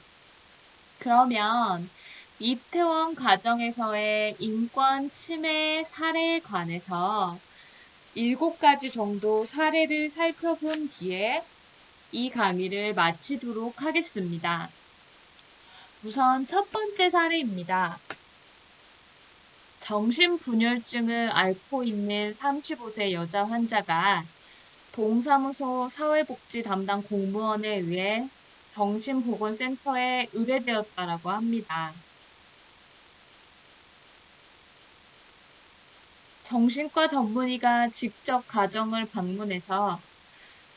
그러면 이태원 가정에서의 인권 침해 사례에 관해서 7가지 정도 사례를 살펴본 뒤에 이 강의를 마치도록 하겠습니다. 우선 첫 번째 사례입니다. 정신분열증을 앓고 있는 35세 여자 환자가 동사무소 사회복지 담당 공무원에 의해 정신보건센터에 의뢰되었다라고 합니다. 정신과 전문의가 직접 가정을 방문해서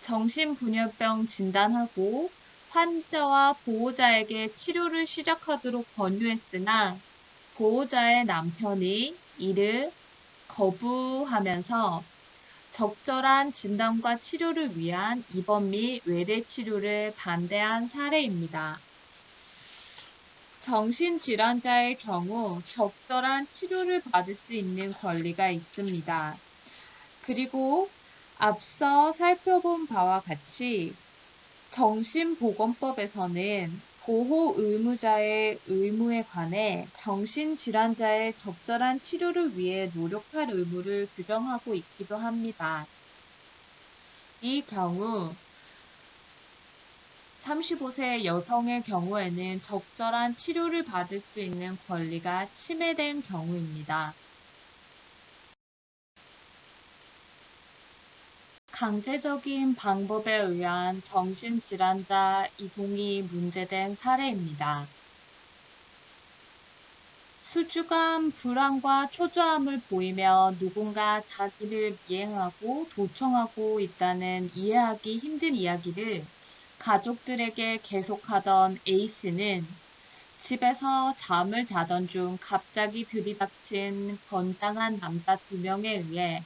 정신분열병 진단하고 환자와 보호자에게 치료를 시작하도록 권유했으나 보호자의 남편이 이를 거부하면서 적절한 진단과 치료를 위한 입원 및 외래 치료를 반대한 사례입니다. 정신질환자의 경우 적절한 치료를 받을 수 있는 권리가 있습니다. 그리고 앞서 살펴본 바와 같이 정신보건법에서는 보호 의무자의 의무에 관해 정신질환자의 적절한 치료를 위해 노력할 의무를 규정하고 있기도 합니다. 이 경우 35세 여성의 경우에는 적절한 치료를 받을 수 있는 권리가 침해된 경우입니다. 강제적인 방법에 의한 정신질환자 이송이 문제된 사례입니다. 수주간 불안과 초조함을 보이며 누군가 자기를 미행하고 도청하고 있다는 이해하기 힘든 이야기를 가족들에게 계속하던 A씨는 집에서 잠을 자던 중 갑자기 들이닥친 건장한 남자 2명에 의해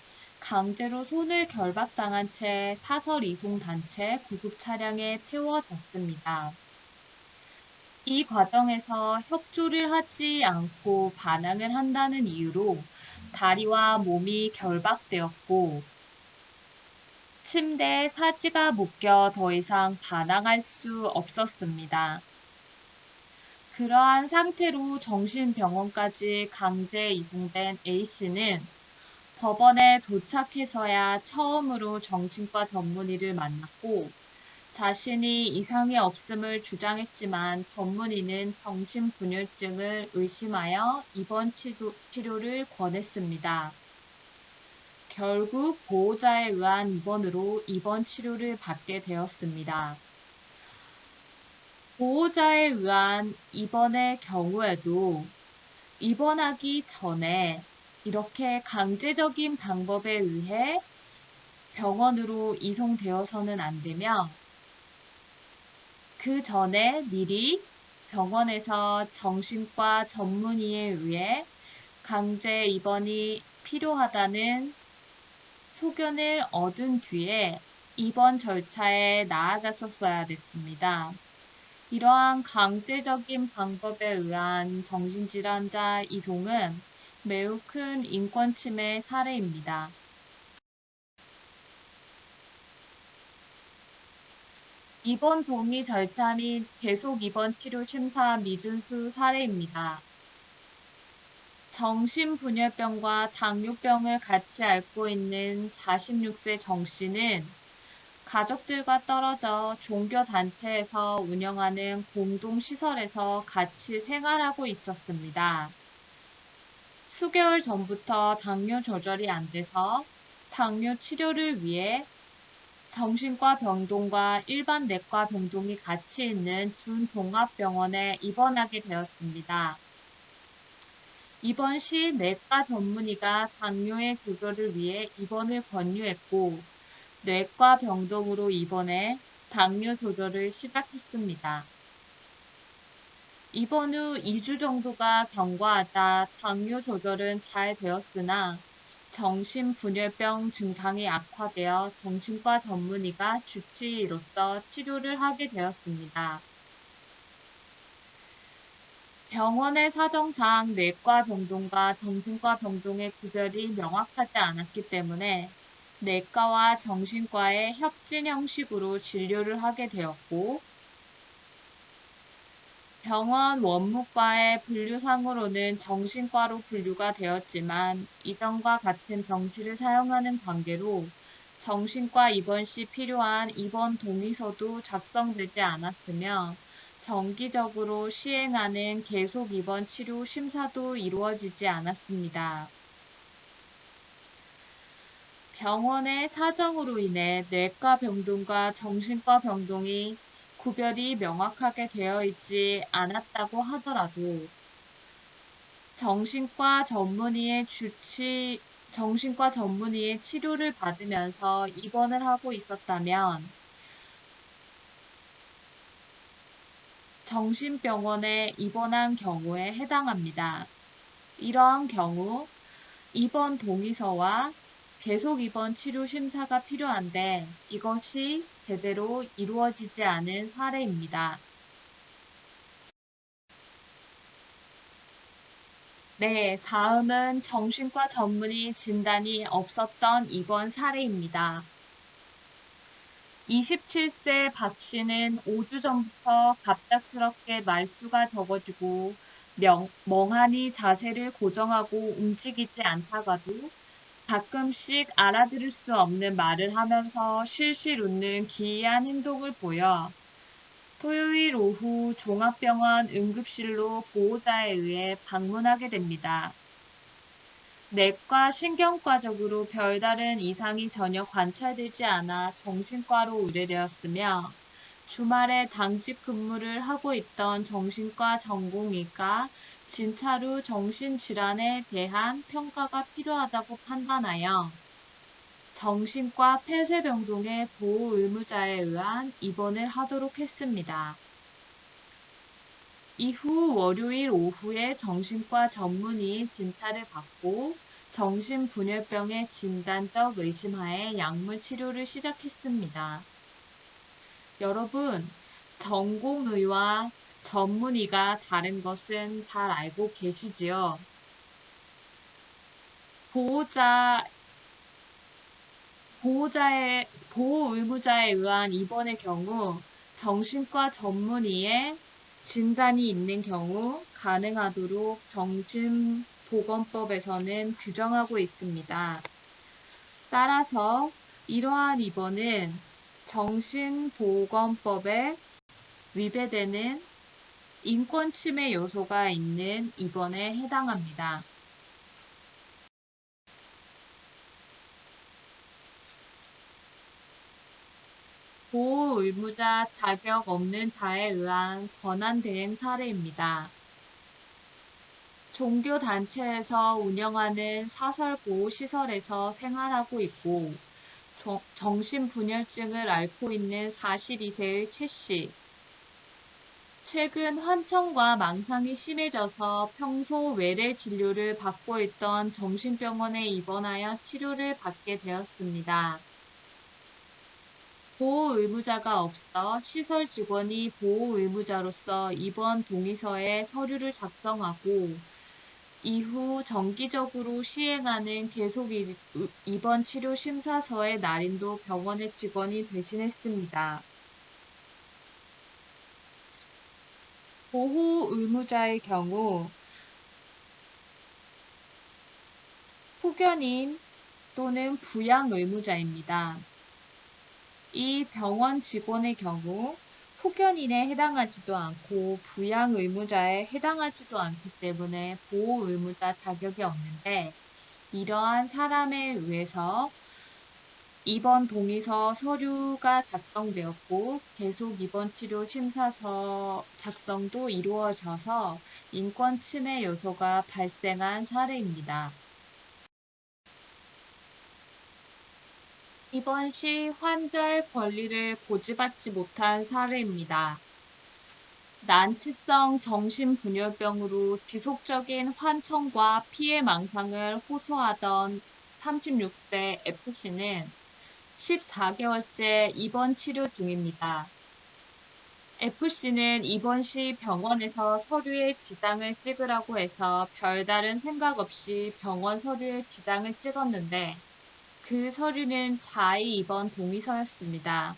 강제로 손을 결박당한 채 사설 이송단체 구급차량에 태워졌습니다. 이 과정에서 협조를 하지 않고 반항을 한다는 이유로 다리와 몸이 결박되었고 침대에 사지가 묶여 더 이상 반항할 수 없었습니다. 그러한 상태로 정신병원까지 강제 이송된 A씨는 법원에 도착해서야 처음으로 정신과 전문의를 만났고 자신이 이상이 없음을 주장했지만 전문의는 정신분열증을 의심하여 입원 치료를 권했습니다. 결국 보호자에 의한 입원으로 입원 치료를 받게 되었습니다. 보호자에 의한 입원의 경우에도 입원하기 전에 이렇게 강제적인 방법에 의해 병원으로 이송되어서는 안 되며 그 전에 미리 병원에서 정신과 전문의에 의해 강제 입원이 필요하다는 소견을 얻은 뒤에 입원 절차에 나아갔었어야 됐습니다. 이러한 강제적인 방법에 의한 정신질환자 이송은 매우 큰 인권 침해 사례입니다. 입원 동의 절차 및 계속 입원 치료 심사 미준수 사례입니다. 정신분열병과 당뇨병을 같이 앓고 있는 46세 정 씨는 가족들과 떨어져 종교단체에서 운영하는 공동시설에서 같이 생활하고 있었습니다. 수개월 전부터 당뇨 조절이 안 돼서 당뇨 치료를 위해 정신과 병동과 일반 내과 병동이 같이 있는 준 종합병원에 입원하게 되었습니다. 이번 시 내과 전문의가 당뇨의 조절을 위해 입원을 권유했고, 뇌과 병동으로 입원해 당뇨 조절을 시작했습니다. 입원 후 2주 정도가 경과하자 당뇨 조절은 잘 되었으나 정신분열병 증상이 악화되어 정신과 전문의가 주치의로서 치료를 하게 되었습니다. 병원의 사정상 뇌과 병동과 정신과 병동의 구별이 명확하지 않았기 때문에 내과와 정신과의 협진 형식으로 진료를 하게 되었고, 병원 원무과의 분류상으로는 정신과로 분류가 되었지만 이전과 같은 병치를 사용하는 관계로 정신과 입원 시 필요한 입원 동의서도 작성되지 않았으며 정기적으로 시행하는 계속 입원 치료 심사도 이루어지지 않았습니다. 병원의 사정으로 인해 뇌과 병동과 정신과 병동이 구별이 명확하게 되어 있지 않았다고 하더라도 정신과 전문의의 치료를 받으면서 입원을 하고 있었다면 정신병원에 입원한 경우에 해당합니다. 이러한 경우 입원 동의서와 계속 입원 치료 심사가 필요한데 이것이 제대로 이루어지지 않은 사례입니다. 네, 다음은 정신과 전문의 진단이 없었던 입원 사례입니다. 27세 박 씨는 5주 전부터 갑작스럽게 말수가 적어지고 멍하니 자세를 고정하고 움직이지 않다가도 가끔씩 알아들을 수 없는 말을 하면서 실실 웃는 기이한 행동을 보여 토요일 오후 종합병원 응급실로 보호자에 의해 방문하게 됩니다. 내과 신경과적으로 별다른 이상이 전혀 관찰되지 않아 정신과로 의뢰되었으며 주말에 당직 근무를 하고 있던 정신과 전공의가 진찰 후 정신질환에 대한 평가가 필요하다고 판단하여 정신과 폐쇄병동의 보호의무자에 의한 입원을 하도록 했습니다. 이후 월요일 오후에 정신과 전문의 진찰을 받고 정신분열병의 진단적 의심하에 약물 치료를 시작했습니다. 여러분, 전공의와 전문의가 다른 것은 잘 알고 계시지요? 보호의무자에 의한 입원의 경우 정신과 전문의의 진단이 있는 경우 가능하도록 정신보건법에서는 규정하고 있습니다. 따라서 이러한 입원은 정신보건법에 위배되는 인권침해 요소가 있는 입원에 해당합니다. 보호의무자 자격 없는 자에 의한 권한대행 사례입니다. 종교단체에서 운영하는 사설보호시설에서 생활하고 있고 정신분열증을 앓고 있는 42세의 최 씨. 최근 환청과 망상이 심해져서 평소 외래 진료를 받고 있던 정신병원에 입원하여 치료를 받게 되었습니다. 보호의무자가 없어 시설 직원이 보호의무자로서 입원 동의서에 서류를 작성하고 이후 정기적으로 시행하는 계속 입원 치료 심사서의 날인도 병원의 직원이 대신했습니다. 보호의무자의 경우 후견인 또는 부양의무자입니다. 이 병원 직원의 경우 후견인에 해당하지도 않고 부양의무자에 해당하지도 않기 때문에 보호의무자 자격이 없는데 이러한 사람에 의해서 입원 동의서 서류가 작성되었고 계속 입원 치료 심사서 작성도 이루어져서 인권 침해 요소가 발생한 사례입니다. 입원 시 환자의 권리를 고지받지 못한 사례입니다. 난치성 정신분열병으로 지속적인 환청과 피해 망상을 호소하던 36세 F씨는 14개월째 입원 치료 중입니다. F씨는 입원 시 병원에서 서류에 지장을 찍으라고 해서 별다른 생각 없이 병원 서류에 지장을 찍었는데 그 서류는 자의 입원 동의서였습니다.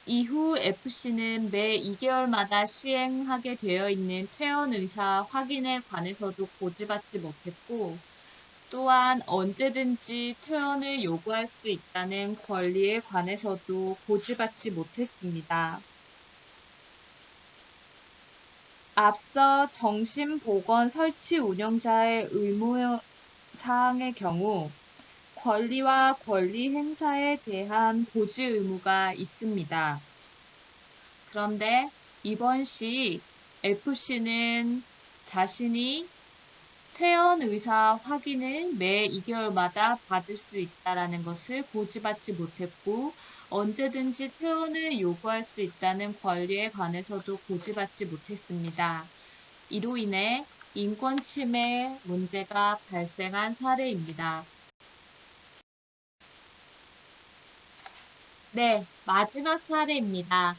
이후 F씨는 매 2개월마다 시행하게 되어 있는 퇴원 의사 확인에 관해서도 고지받지 못했고 또한 언제든지 퇴원을 요구할 수 있다는 권리에 관해서도 고지받지 못했습니다. 앞서 정신보건 설치 운영자의 의무사항의 경우 권리와 권리 행사에 대한 고지 의무가 있습니다. 그런데 이번 시 F씨는 자신이 퇴원 의사 확인을 매 2개월마다 받을 수 있다는 것을 고지받지 못했고 언제든지 퇴원을 요구할 수 있다는 권리에 관해서도 고지받지 못했습니다. 이로 인해 인권 침해 문제가 발생한 사례입니다. 네, 마지막 사례입니다.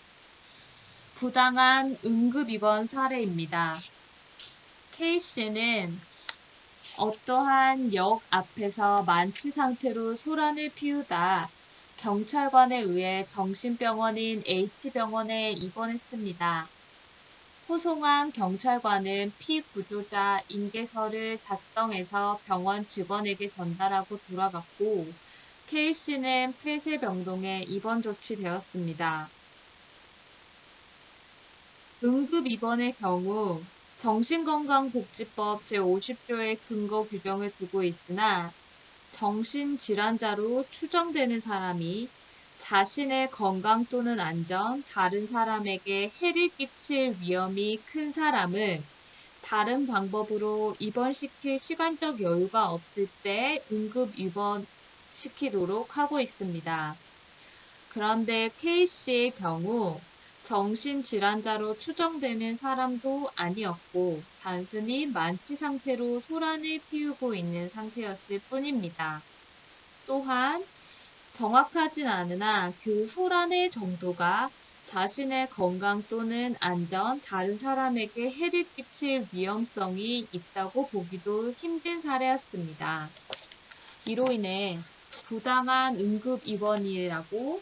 부당한 응급입원 사례입니다. K씨는 어떠한 역 앞에서 만취 상태로 소란을 피우다 경찰관에 의해 정신병원인 H병원에 입원했습니다. 호송한 경찰관은 피구조자 인계서를 작성해서 병원 직원에게 전달하고 돌아갔고 K씨는 폐쇄병동에 입원 조치되었습니다. 응급입원의 경우 정신건강복지법 제50조의 근거 규정을 두고 있으나 정신질환자로 추정되는 사람이 자신의 건강 또는 안전, 다른 사람에게 해를 끼칠 위험이 큰 사람을 다른 방법으로 입원시킬 시간적 여유가 없을 때 응급 입원시키도록 하고 있습니다. 그런데 K씨의 경우 정신질환자로 추정되는 사람도 아니었고 단순히 만취 상태로 소란을 피우고 있는 상태였을 뿐입니다. 또한 정확하진 않으나 그 소란의 정도가 자신의 건강 또는 안전, 다른 사람에게 해를 끼칠 위험성이 있다고 보기도 힘든 사례였습니다. 이로 인해 부당한 응급 입원이라고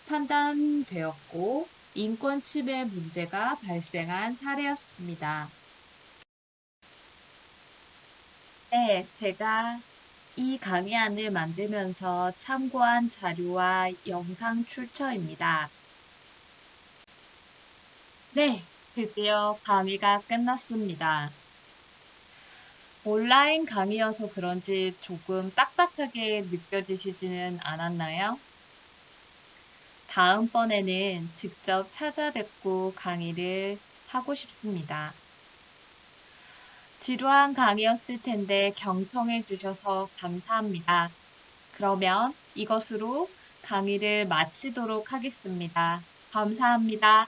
판단되었고 인권 침해 문제가 발생한 사례였습니다. 네, 제가 이 강의안을 만들면서 참고한 자료와 영상 출처입니다. 네, 드디어 강의가 끝났습니다. 온라인 강의여서 그런지 조금 딱딱하게 느껴지시지는 않았나요? 다음번에는 직접 찾아뵙고 강의를 하고 싶습니다. 지루한 강의였을 텐데 경청해 주셔서 감사합니다. 그러면 이것으로 강의를 마치도록 하겠습니다. 감사합니다.